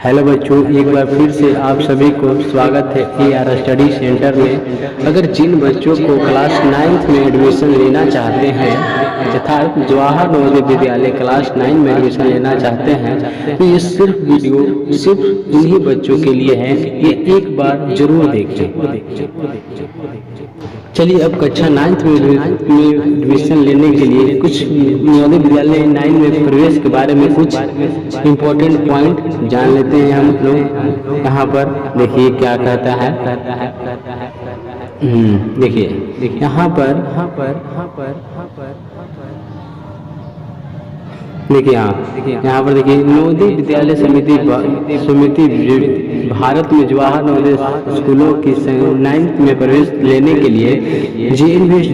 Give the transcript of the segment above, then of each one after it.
Hello बच्चों, एक बार फिर से आप सभी को स्वागत है AR स्टडी सेंटर में। अगर जिन बच्चों को क्लास 9th में एडमिशन लेना चाहते हैं तथा जवाहर नवोदय विद्यालय क्लास 9 में एडमिशन लेना चाहते हैं तो ये सिर्फ वीडियो सिर्फ इन्हीं बच्चों के लिए है। ये एक बार जरूर देखें। चलिए अब कक्षा 9th में एडमिशन लेने के लिए कुछ नवोदय विद्यालय 9 में प्रवेश के बारे में कुछ इम्पोर्टेंट पॉइंट जान लेते हैं हम लोग। यहाँ पर देखिए क्या कहता है। देखिए यहाँ पर देखिए यहाँ पर देखिए नवोदय विद्यालय समिति भारत में जवाहर नवोदय स्कूलों की 9th में प्रवेश लेने के लिए JNVS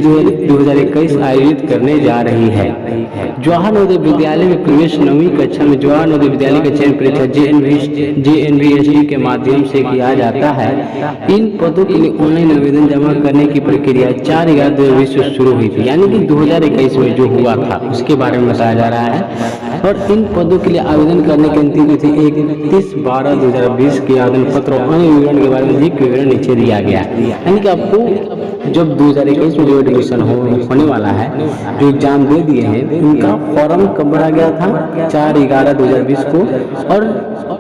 2021 आयोजित करने जा रही है। जवाहर नवोदय विद्यालय में प्रवेश 9वीं कक्षा में जवाहर नवोदय विद्यालय का चयन परीक्षा JNVS के माध्यम से किया जाता है। इन पदों के लिए ऑनलाइन आवेदन जमा करने की प्रक्रिया 4/11/2020 से शुरू हुई थी, यानी कि 2021 में जो हुआ था उसके बारे में बताया जा रहा है। और इन पदों के लिए आवेदन करने की अंतिम तिथि 31/12/2020 के आवेदन पत्र और अन्य विवरण के बारे में अधिक विवरण नीचे दिया गया। यानी कि आपको जब 2021 में जो एडमिशन होने वाला है, जो एग्जाम दे दिए हैं, उनका फॉर्म कब भरा गया था 4/11/2020 को और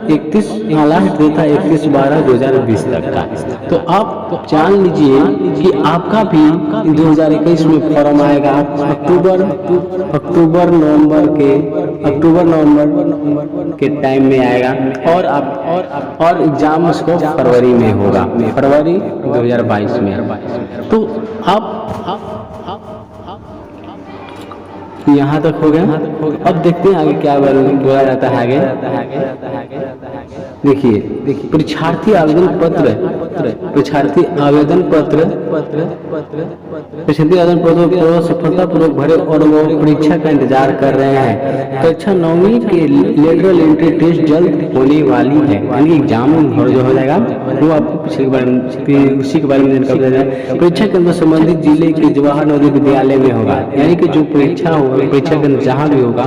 31/12/2020 तक का। तो आप जान लीजिए कि आपका भी 2021 में फॉर्म आएगा अक्टूबर नवंबर के टाइम में आएगा और एग्जाम उसको फरवरी में होगा, फरवरी 2022 में। तो आप यहाँ तक हो गया। अब देखते हैं आगे क्या बोला जाता है। आगे देखिए परीक्षार्थी आवेदन पत्र को सफलतापूर्वक भरे और वो परीक्षा का इंतजार कर रहे हैं। कक्षा 9वीं के लेटरल एंट्री टेस्ट जल्द होने वाली है, यानी एग्जाम जो हो जाएगा वो आपको उसी के बारे में जानकारी देना। परीक्षा केंद्र संबंधित जिले के जवाहर नवोदय विद्यालय में होगा, यानी कि जो परीक्षा होगा, परीक्षा केंद्र जहाँ भी होगा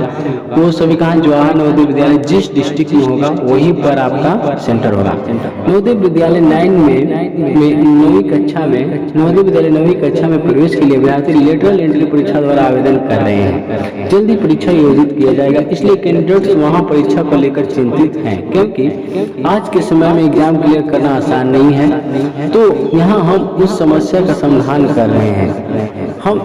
वो सभी कहाँ जवाहर नवोदय विद्यालय जिस डिस्ट्रिक्ट में होगा वहीं पर आपका सेंटर होगा। नवोदय विद्यालय 9वीं कक्षा में प्रवेश के लिए विद्यार्थी लेटरल एंट्री परीक्षा द्वारा आवेदन कर रहे हैं। जल्दी परीक्षा आयोजित किया जाएगा, इसलिए कैंडिडेट्स वहां परीक्षा को लेकर चिंतित हैं, क्योंकि आज के समय में एग्जाम क्लियर करना आसान नहीं है। तो यहाँ हम उस समस्या का समाधान कर रहे हैं। हम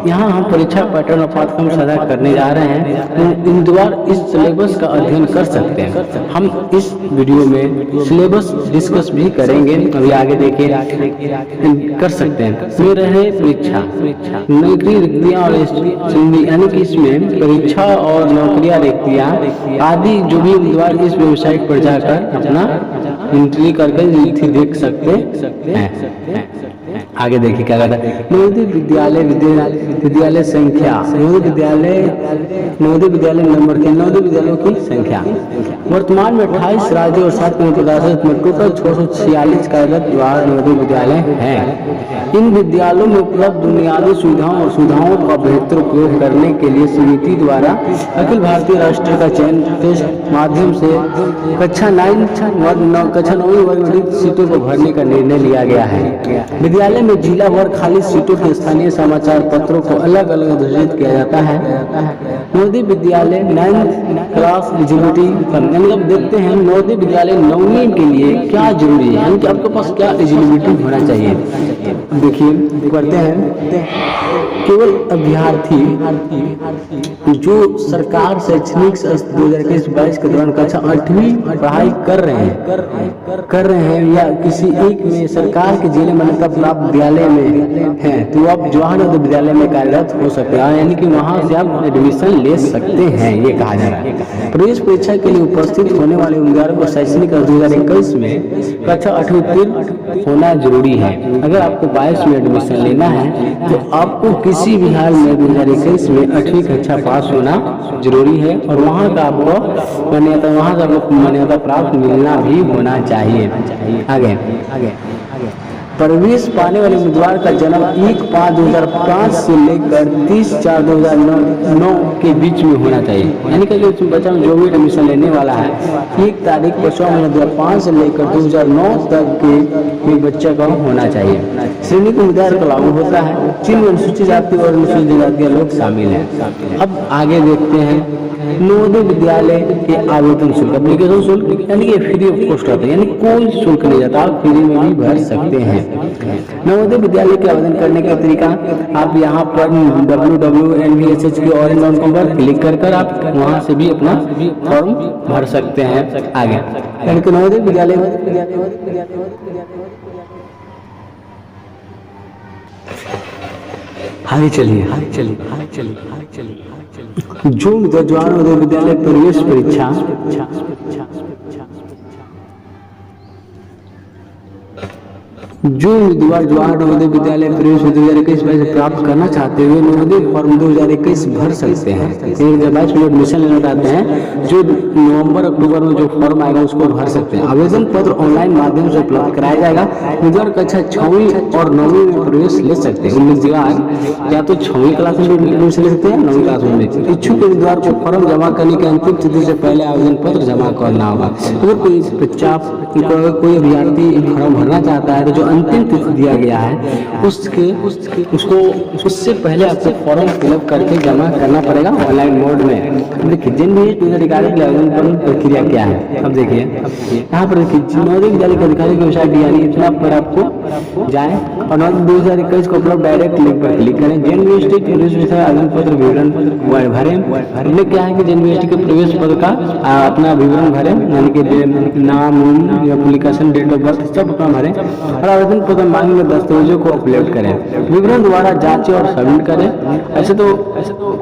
परीक्षा पैटर्न और पाठ्यक्रम साझा करने जा रहे हैं। इन द्वारा इस सिलेबस का अध्ययन कर सकते हैं। हम इस वीडियो में सिलेबस डिस्कस भी करेंगे, अभी आगे देखिए कर सकते हैं। में रहे परीक्षा नौकरी रिक्तियां और यानी कि इसमें परीक्षा और नौकरियां रिक्तियां आदि जो भी उम्मीदवार इस वेबसाइट पर जाकर अपना एंट्री करके देख सकते हैं। आगे देखिए क्या कहता है। नवोदय विद्यालय संख्या, नवोदय विद्यालय नंबर के नवोदय विद्यालयों की संख्या वर्तमान में 28 राज्यों और 7 केंद्र प्रशासित में टोटल 646 कार्यरत जवाहर नवोदय विद्यालय हैं। इन विद्यालयों में उपलब्ध बुनियादी सुविधाओं का बेहतर उपयोग करने के लिए समिति द्वारा अखिल भारतीय राष्ट्रीय का चयन टेस्ट माध्यम से कक्षा 9वीं वर्ग में सीटों को भरने का निर्णय लिया गया है। विद्यालय में जिला वर्ग खाली सीटों के स्थानीय समाचार पत्रों को अलग अलग घोषित किया जाता है। Navodaya Vidyalaya 9th class eligibility, मतलब देखते हैं नवोदय विद्यालय 9वीं के लिए क्या जरूरी है, यानी कि आपके पास क्या एलिजिबिलिटी होना चाहिए। देखिए करते हैं। केवल अभ्यर्थी जो सरकार शैक्षणिक 2021-22 के दौरान कक्षा 8वीं पढ़ाई कर रहे हैं या किसी एक में सरकार के जिले मान्यता प्राप्त विद्यालय में है, तो आप जवाहर नवोदय विद्यालय में कार्यरत हो सकते हैं, यानी कि वहां से आप एडमिशन ले सकते हैं। ये कहा जा रहा है। प्रवेश परीक्षा के लिए उपस्थित होने वाले उम्मीदवारों को शैक्षणिक 2021 में कक्षा 8वीं उत्तीर्ण होना जरूरी है। अगर आपको 22 में एडमिशन लेना है तो आपको किसी भी हाल में 2021 में 8वीं कक्षा पास होना जरूरी है और वहाँ का आपको मान्यता प्राप्त मिलना भी होना चाहिए। आगे प्रवेश पाने वाले उम्मीदवार का जन्म 1/5/2005 से लेकर 30/4/2009 के बीच में होना चाहिए। यानी कि जो बच्चा जो भी एडमिशन लेने वाला है 1 तारीख 5/2005 से लेकर 2009 तक के बच्चे का होना चाहिए। श्रेणी के उम्मीदवार को लागू होता है जिनमें अनुसूचित जाति और अनुसूचित जनजाति के लोग शामिल हैं। अब आगे देखते हैं नवोदय विद्यालय के आवेदन शुल्क, एप्लीकेशन शुल्क, यानी कि फ्री ऑफ कॉस्ट होता है, यानी कोई शुल्क नहीं जाता, आप फ्री में भी भर सकते हैं। नवोदय विद्यालय के आवेदन करने का तरीका, आप यहाँ पर www.nvsh के और पर क्लिक कर आप वहाँ से भी अपना फॉर्म भर सकते हैं। आगे यानी कि नवोदय विद्यालय आगे चलिए जो जवान नवोदय विद्यालय प्रवेश परीक्षा जो उम्मीदवार जवाहर नवोदय विद्यालय प्रवेश 2021 से प्राप्त करना चाहते हुए नवोदय फॉर्म 2021 भर सकते हैं। 2022 में एडमिशन लेना चाहते हैं जो नवंबर अक्टूबर में जो फॉर्म आएगा उसको भर सकते हैं। आवेदन पत्र ऑनलाइन माध्यम से उपलब्ध कराया जाएगा। उम्मीदवार कक्षा 6वीं और 9वीं में प्रवेश ले सकते हैं। उम्मीदवार या तो 6वीं क्लास में एडमिशन ले सकते हैं, 9वीं क्लास में। इच्छुक उम्मीदवार को फॉर्म जमा करने की अंतिम तिथि से पहले आवेदन पत्र जमा करना होगा। अगर कोई बच्चा कोई अभ्यर्थी फॉर्म भरना चाहता है तो जो अंतिम तिथि दिया गया है उससे पहले आपको फॉर्म फिलअप करके जमा करना पड़ेगा ऑनलाइन मोड में। देखिए जनवरी अधिकारी के आवेदन पर प्रक्रिया क्या है, अब देखिए यहाँ पर देखिए नवोदय विद्यालय के अधिकारी की वेबसाइट यानी इतना पर आपको जाए और 2021 को उपलब्ध डायरेक्ट लिंक पर क्लिक करें। जैन यूनिवर्सिटी प्रवेश विषय आवेदन पत्र विवरण भरें। हमने क्या है कि जैन यूनिवर्सिटी के प्रवेश पत्र का अपना विवरण भरें, यानी कि नाम, एप्लीकेशन, डेट ऑफ बर्थ सब अपना भरें और आवेदन पत्र मांगे दस्तावेजों को अपलोड करें। विवरण द्वारा जांचें और सबमिट करें। ऐसे तो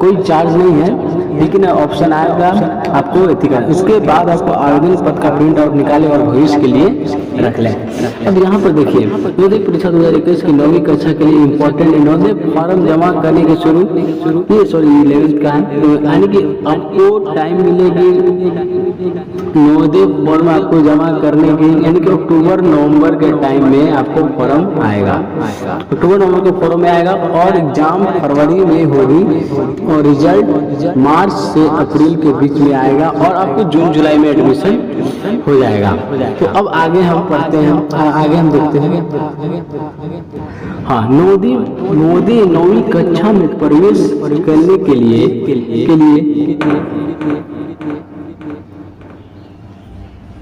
कोई चार्ज नहीं है, लेकिन ऑप्शन आएगा आपको एथिकल। इसके बाद आपको आवेदन पत्र का प्रिंट आउट निकालें और भविष्य के लिए रख लें। अब यहाँ पर देखिए नवोदय परीक्षा 2021 की 9वीं कक्षा के लिए इम्पोर्टेंट नवोदय फॉर्म जमा करने के शुरू 11th का है, यानी कि आपको टाइम मिलेगी नवोदय फॉर्म आपको जमा करने की, यानी कि अक्टूबर नवंबर के टाइम में आपको फॉर्म आएगा। अक्टूबर नवंबर के फॉर्म में आएगा और एग्जाम फरवरी में होगी और रिजल्ट मार्च से अप्रैल के बीच में आएगा और आपको जून जुलाई में एडमिशन हो जाएगा। तो अब आगे हम पढ़ते हैं, आगे हम देखते हैं। हाँ, नवोदय 9वीं कक्षा में प्रवेश करने के लिए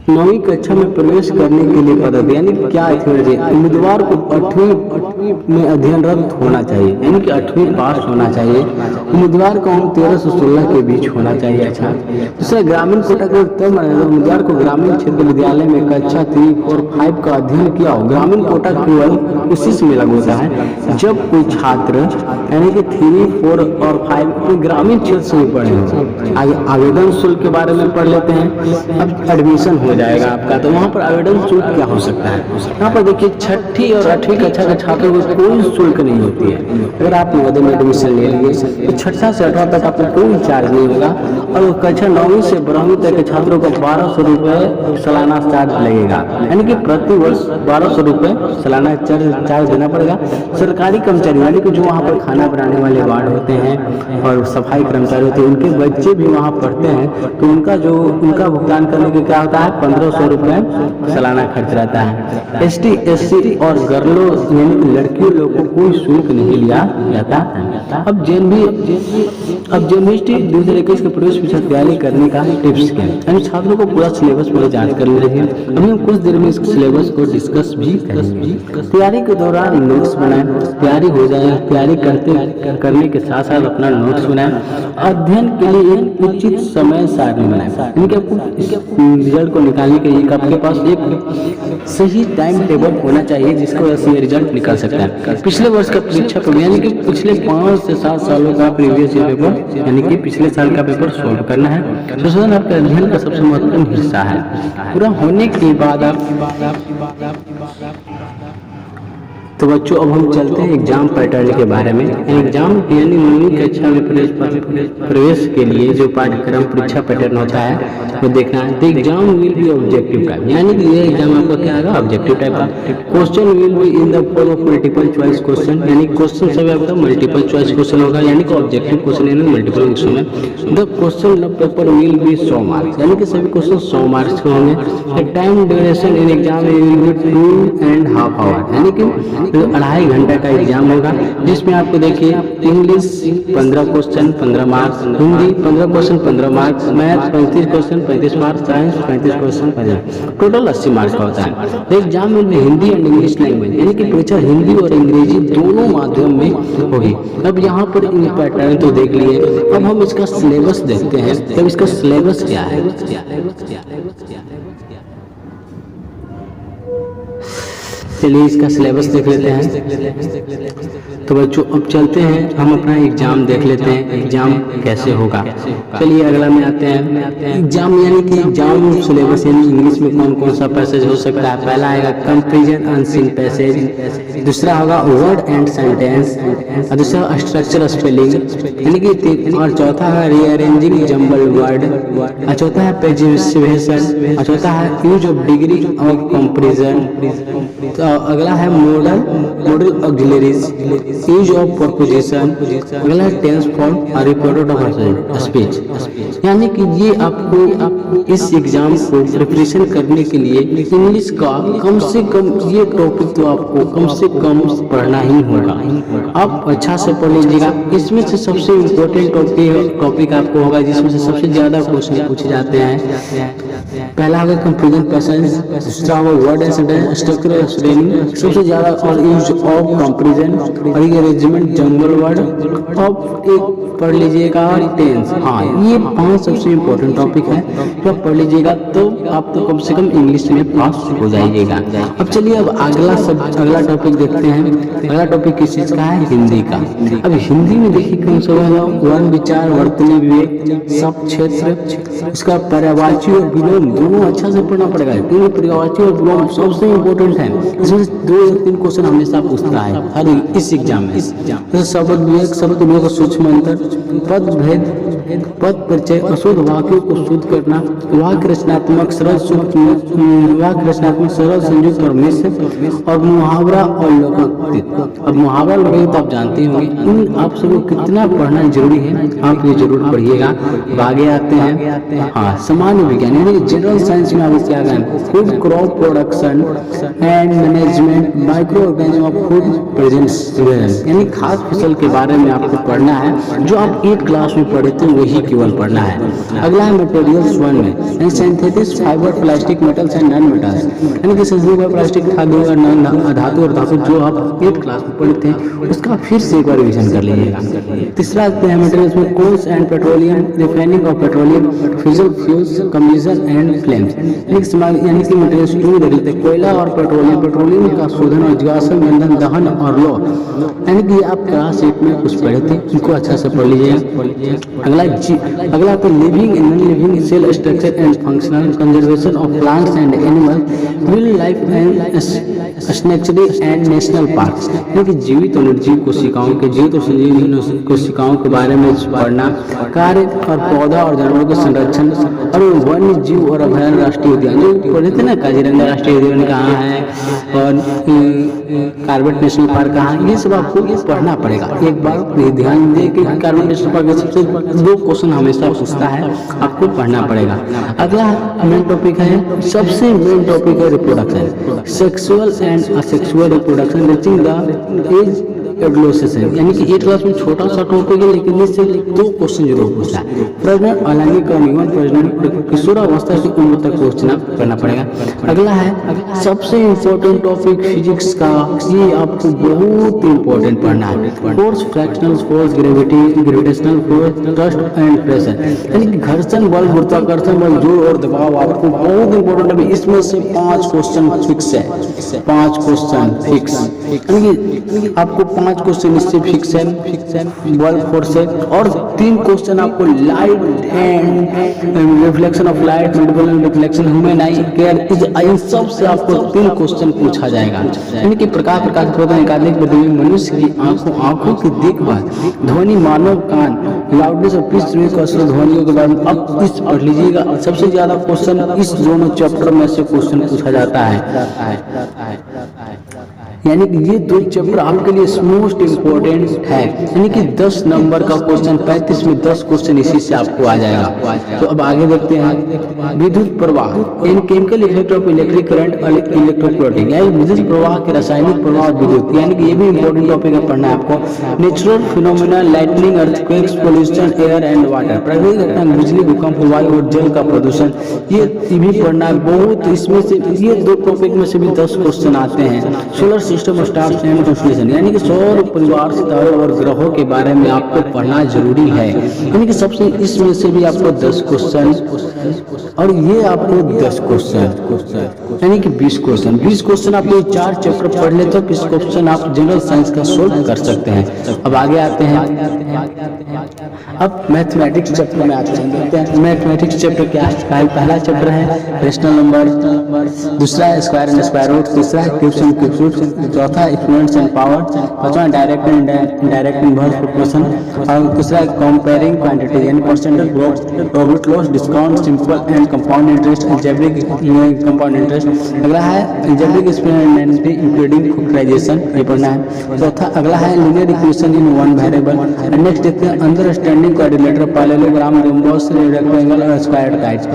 9वीं कक्षा में प्रवेश करने के लिए पद्धति, यानी क्या उम्मीदवार को 8वीं में अध्ययनरत होना चाहिए, यानी कि 8वीं पास होना चाहिए। उम्मीदवार का उम्र 13 से 16 के बीच होना चाहिए। अच्छा, दूसरा ग्रामीण कोटा के उत्तर उम्मीदवार को ग्रामीण क्षेत्र विद्यालय में कक्षा 3 और 5 का अध्ययन किया हो। ग्रामीण कोटा केवल उसी से लागू होता है जब कोई छात्र यानी कि 3, 4 और 5 ग्रामीण क्षेत्र से भी पढ़े हों। आगे आवेदन शुल्क के बारे में पढ़ लेते हैं। अब एडमिशन हो जाएगा आपका, तो वहाँ पर आवेदन शुल्क क्या हो सकता है। यहाँ पर देखिए 6ठी और 8वीं कक्षा के छात्रों को कोई शुल्क नहीं होती है। अगर आप नवोदय में एडमिशन ले लिए तो 6ठा से 8वां तक आपको कोई चार्ज नहीं होगा और कक्षा 9वीं से 12वीं तक के छात्रों को 1200 रुपये सालाना चार्ज लगेगा, यानी कि प्रति वर्ष 1200 रुपये सालाना चार्ज देना पड़ेगा। सरकारी कर्मचारी यानी कि जो वहाँ पर खाना बनाने वाले वार्ड होते हैं और सफाई कर्मचारी होते हैं, उनके बच्चे भी वहाँ पढ़ते हैं तो उनका भुगतान करने के क्या होता है 1500 रुपये सालाना खर्च रहता है। ST, SC और गर्लों यानी कि लड़कियों लोगों को कोई शुल्क नहीं लिया जाता। अब यूनिवर्सिटी 2021 के प्रवेश परीक्षा तैयारी करने का टिप्स क्या है, यानी छात्रों को पूरा सिलेबस पहले जांच कर लीजिए। अभी हम कुछ देर में इस सिलेबस को डिस्कस भी करेंगे। तैयारी के दौरान नोट्स बनाएं, तैयारी हो जाए, तैयारी करने के साथ साथ अपना नोट्स बनाएं। अध्ययन के लिए एक उचित समय सारणी बनाएं, यानी कि आपको रिजल्ट को निकालने के लिए आपके पास एक सही टाइम टेबल होना चाहिए जिसको वजह से रिजल्ट निकाल सकता है। पिछले वर्ष का परीक्षा पेपर यानी कि पिछले 5 से 7 सालों का प्रीवियस ईयर पेपर यानी कि पिछले साल का पेपर सॉल्व करना है। संशोधन आपके अध्ययन का सबसे महत्वपूर्ण हिस्सा है। पूरा होने के बाद आप तो बच्चों अब हम चलते हैं एग्जाम पैटर्न के बारे में। एग्जाम यानी 9वीं कक्षा में प्रवेश के लिए जो पाठ्यक्रम परीक्षा पैटर्न होता है वो देखना है। तो exam will be objective type, यानी कि ये एग्जाम आपका क्या होगा, ऑब्जेक्टिव टाइप का। Question will be in the form of multiple choice question, यानी क्वेश्चन सब आपका मल्टीपल चॉइस क्वेश्चन होगा, यानी कि ऑब्जेक्टिव क्वेश्चन यानी मल्टीपल क्वेश्चन है। The question paper will be 100 marks, यानी कि सभी क्वेश्चन 100 मार्क्स के होंगे। Time duration in exam will be 2.5 hour, यानी कि 2.5 घंटे का एग्जाम होगा, जिसमें आपको देखिए English 15 question 15 marks, Hindi 15 question 15 marks, math 35 question 35 marks, science 35 question 35, total 80 marks का होता है। तो एग्जाम में हिंदी एंड इंग्लिश लैंग्वेज, यानी कि परीक्षा हिंदी और अंग्रेजी दोनों माध्यम में होगी। अब यहाँ पर इन पैटर्न तो देख लिए, अब हम इसका सिलेबस देखते हैं। तब इसका सिलेबस क्या है, चलिए इसका सिलेबस देख लेते हैं। तो बच्चों अब चलते हैं हम अपना एग्जाम देख लेते हैं, एग्जाम कैसे होगा। चलिए अगला में आते हैं। एग्जाम यानी कि एग्जाम सिलेबस यानी इंग्लिश में कौन कौन सा पैसेज हो सकता है। पहला आएगा कंपैरिजन अनसीन पैसेज, दूसरा होगा वर्ड एंड सेंटेंस, और दूसरा स्ट्रक्चर स्पेलिंग यानी कि, और चौथा है रीअरेंजिंग जम्बल वर्ड, और चौथा है पेजिवेशन, और चौथा है use of degree of comparison. तो अगला है model auxiliaries, use of proposition, अगला है टेंस फॉर्म और रिपोर्ट ऑफ स्पीच। यानी कि ये आपको इस एग्जाम को प्रिपरेशन करने के लिए इंग्लिश का कम से कम ये टॉपिक तो आपको कम से कम पढ़ना ही होगा। आप अच्छा से पढ़ लीजिएगा। इसमें से सबसे इम्पोर्टेंट टॉपिक आपको होगा जिसमें से सबसे ज्यादा क्वेश्चन पूछे जाते हैं। पहला होगा कंपैरिजन पैसेज, दूसरा होगा word and sentence, structural spelling सबसे ज्यादा, और यूज ऑफ कंपैरिजन और ये अरेंजमेंट जंगल वर्ड ऑफ एक पढ़ लीजिएगा टेंस। हाँ ये 5 सबसे इम्पोर्टेंट टॉपिक है, तो आप पढ़ लीजिएगा तो आप तो कम से कम इंग्लिश में पास हो जाइएगा। अब चलिए अब अगला टॉपिक देखते हैं। अगला टॉपिक किस चीज का है, हिंदी का। अब हिंदी में देखिए कौन सा होगा, वर्ण विचार वर्तनी विवेक सब क्षेत्र, उसका पर्यायवाची और विलोम दोनों अच्छा से पढ़ना पड़ेगा, क्योंकि पर्यायवाची और विलोम सबसे इम्पोर्टेंट है। इसमें 2 या 3 क्वेश्चन हमेशा पूछता है हर इस एग्जाम में। शब्द विवेक सूक्ष्म अंतर, पद भेद, पद परिचय, अशुद्ध वाक्यों को शुद्ध करना, वाक्य रचनात्मक सरल संयुक्त और मिश्र, और मुहावरा और लोकोक्ति। अब मुहावरा लोकोक्ति आप जानते होंगे, इन आप सबको कितना पढ़ना जरूरी है, आप ये जरूर पढ़िएगा। आगे आते हैं हाँ सामान्य विज्ञान यानी जनरल साइंस में आप क्या करें, food crop production and management, micro organism of food presence, यानी खास फसल के बारे में आपको पढ़ना है, जो आप 8 क्लास में पढ़े थे वही केवल पढ़ना है। अगला है मटेरियल्स 1 में, यानी synthetic fibre plastic metals and non metals, यानी कि सिंथेटिक प्लास्टिक धातु और धातु जो आप 8 क्लास में पढ़े थे उसका फिर से एक बार रिवीजन कर लीजिएगा। तीसरा है मटेरियल्स में coals and petroleum, refining of petroleum, fossil fuels, combustion and flames, यानी कि मटेरियल्स 2 देख लेते हैं, कोयला और पेट्रोलियम का शोधन और जीवाश्म ईंधन दहन और लौ, यानी कि आप क्लास 8 में कुछ पढ़े थे, इनको अच्छा से पढ़ लीजिए। अगला तो living and non living cell structure and functional conservation of plants and animal, wild life and sanctuary and national parks, यानी कि जीवित और निर्जीव कोशिकाओं के जीवित और संजीव कोशिकाओं के बारे में पढ़ना, कार्य और पौधा और जानवरों के संरक्षण, और वन्य जीव और अभयारण्य राष्ट्रीय उद्यान जो पढ़े थे ना, काजीरंगा राष्ट्रीय उद्यान कहाँ है और कार्बेट नेशनल पार्क कहाँ है, ये सब आपको पढ़ना पड़ेगा। एक बार ध्यान दें कि कार्बेट नेशनल पार्क सबसे 2 क्वेश्चन हमेशा पूछता है, आपको पढ़ना पड़ेगा। अगला मेन टॉपिक है, सबसे मेन टॉपिक है reproduction, sexual and asexual reproduction reaching the age adolescence, यानी कि 8 क्लास में छोटा सा टॉपिक है, लेकिन इससे 2 क्वेश्चन जरूर पूछता है। प्रजनन अलैंगिक और यौन प्रजनन किशोरावस्था की उम्र तक पहुंचना करना पड़ेगा। अगला है सबसे इम्पोर्टेंट टॉपिक फिजिक्स का, ये आपको बहुत इंपॉर्टेंट पढ़ना है, force, fractional force, gravitational force, thrust and pressure, यानी कि घर्षण बल, गुरुत्वाकर्षण बल, जोर और दबाव आपको बहुत इंपॉर्टेंट है। इसमें से 5 क्वेश्चन फिक्स है, 5 क्वेश्चन फिक्स, यानी कि आपको 5 क्वेश्चन इससे फिक्स है, बल्ब फोर्स से, और 3 क्वेश्चन आपको light and reflection of light, reflection, human eye care, इन सब से आपको 3 क्वेश्चन पूछा जाएगा। यानी कि प्रकाश स्रोत निकालने के लिए मनुष्य की आंखों की देखभाल, ध्वनि मानव कान, लाउडनेस और पिच कौशल ध्वनियों के बारे में। अब इस पढ़ लीजिएगा, सबसे ज्यादा क्वेश्चन इस दोनों चैप्टर में से क्वेश्चन पूछा जाता है। यानी कि ये 2 चैप्टर आपके लिए मोस्ट इम्पोर्टेंट है। यानी कि 10 नंबर का क्वेश्चन 35 में 10 क्वेश्चन इसी से आपको आ जाएगा। तो अब आगे देखते हैं विद्युत प्रवाह, इन chemical effect of electric current और इलेक्ट्रोप्लेटिंग, यानी विद्युत प्रवाह के रासायनिक प्रवाह विद्युत, यानी कि ये भी इंपॉर्टेंट टॉपिक है, पढ़ना है आपको। Natural phenomena, lightning, earthquakes, pollution, air and water, प्राकृतिक घटना, बिजली, भूकंप, वायु और जल का प्रदूषण, ये भी पढ़ना है बहुत। इसमें से ये 2 टॉपिक में से भी 10 क्वेश्चन आते हैं। Solar system, stars and constellation, यानी कि सौर परिवार, सितारों और ग्रहों के बारे में आपको पढ़ना जरूरी है। यानी कि सबसे इसमें से भी आपको 10 क्वेश्चन, और ये आपको 10 क्वेश्चन, यानी कि 20 क्वेश्चन। 20 क्वेश्चन आप ये 4 चैप्टर पढ़ ले तो 20 क्वेश्चन आप जनरल साइंस का सोल्व कर सकते हैं। अब आगे आते हैं, अब मैथमेटिक्स चैप्टर में आते हैं। मैथमेटिक्स चैप्टर क्या है? पहला चैप्टर है रेशनल नंबर, दूसरा है स्क्वायर एंड स्क्वायर रूट, तीसरा है क्यूब्स एंड क्यूब रूट, चौथा एक्सपोनेंट्स एंड पावर, पांचवा direct and indirect inverse proportion, और दूसरा है कंपेयरिंग क्वांटिटी यानी percentage growth, profit loss, discount, simple and compound interest, algebraic compound interest. अगला है अलजेब्रिक एक्सपोनेंशियल इंक्लूडिंग फैक्टराइजेशन, ये पढ़ना है। चौथा अगला है linear equation in one variable. Next देखते हैं understanding quadrilateral, parallelogram, rhombus, rectangle और स्क्वायर टाइप्स,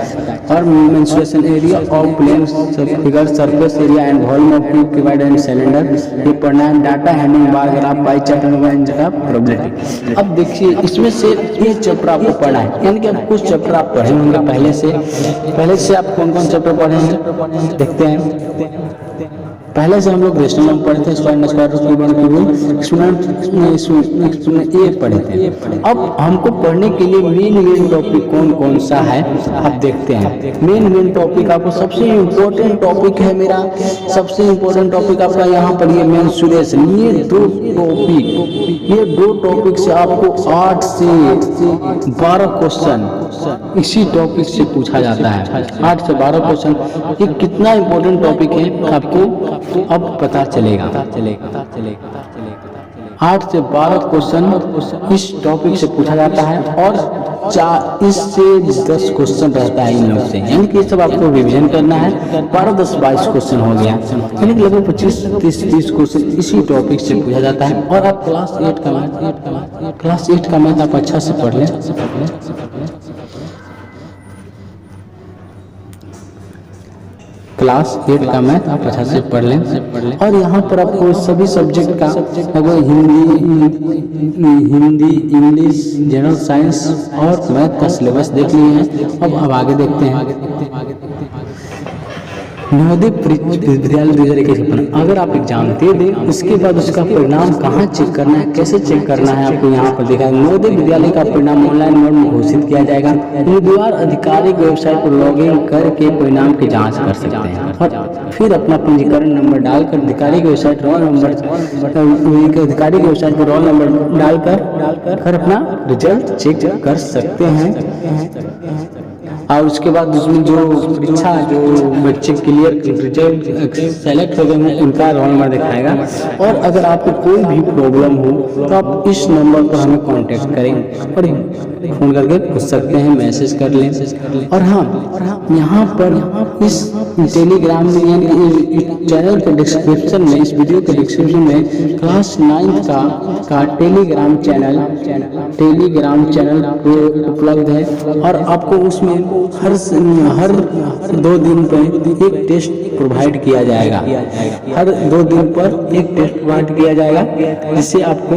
और mensuration area of plane figure, surface area and volume of cube, cuboid and cylinder, ये पढ़ना है। Data handling, bar graph, pie chart, range का probability. अब देखिए इसमें से ये चैप्टर आपको पढ़ना है, यानी कि अब कुछ चैप्टर आप पढ़े होंगे पहले से आप कौन कौन चैप्टर पढ़े हैं देखते हैं। पहले से हम लोग रेशनल नंबर पढ़े थे, square square root, cube exponent, ये पढ़े थे। अब हमको पढ़ने के लिए मेन टॉपिक कौन कौन सा है अब देखते हैं। मेन टॉपिक आपको सबसे इम्पोर्टेंट टॉपिक है मेरा, सबसे इम्पोर्टेंट टॉपिक आपका यहाँ पर ये मेंस्ट्रुएशन। ये 2 टॉपिक से आपको 8 से 12 क्वेश्चन इसी टॉपिक से पूछा जाता है। 8 से 12 क्वेश्चन, ये कितना इम्पोर्टेंट टॉपिक है आपको अब पता चलेगा। 8 से 12 क्वेश्चन इस टॉपिक से पूछा जाता है, और इससे 10 क्वेश्चन रहता है इन लोग से, यानी कि सब आपको रिवीजन करना है। 12, 10, 22 क्वेश्चन हो गया, यानी कि लगभग 25, 30 क्वेश्चन इसी टॉपिक से पूछा जाता है। और आप क्लास 8 का मैथ आप अच्छा से पढ़ लें। क्लास 8 का मैथ आप अच्छा से पढ़ लें। और यहाँ पर आपको सभी सब्जेक्ट का हिंदी, इंग्लिश, जनरल साइंस और मैथ का सिलेबस देख लिए हैं। अब आगे देखते हैं नवोदय विद्यालय 2021। अगर आप एग्जाम दे दें उसके बाद उसका परिणाम कहाँ चेक करना है, कैसे चेक करना है, आपको यहाँ पर देखा है। नवोदय विद्यालय का परिणाम ऑनलाइन मोड में घोषित किया जाएगा। उम्मीदवार आधिकारिक वेबसाइट पर लॉगिन करके परिणाम की जांच कर सकते हैं, और फिर अपना पंजीकरण नंबर डालकर अधिकारिक वेबसाइट रोल नंबर डालकर अपना रिजल्ट चेक कर सकते हैं। और उसके बाद उसमें जो परीक्षा जो बच्चे क्लियर रिजल्ट सेलेक्ट हो गए उनका रोल नंबर दिखाएगा। और अगर आपको कोई भी प्रॉब्लम हो तो आप इस नंबर पर हमें कांटेक्ट करें और फ़ोन करके पूछ सकते हैं, मैसेज कर लें। और हाँ, यहाँ पर इस टेलीग्राम में यानी चैनल के डिस्क्रिप्शन में, इस वीडियो के डिस्क्रिप्शन में क्लास 9 का टेलीग्राम चैनल उपलब्ध है। और आपको उसमें हर 2 दिन पर एक टेस्ट प्रोवाइड किया जाएगा। हर 2 दिन पर एक टेस्ट प्रोवाइड किया जाएगा, जिससे आपको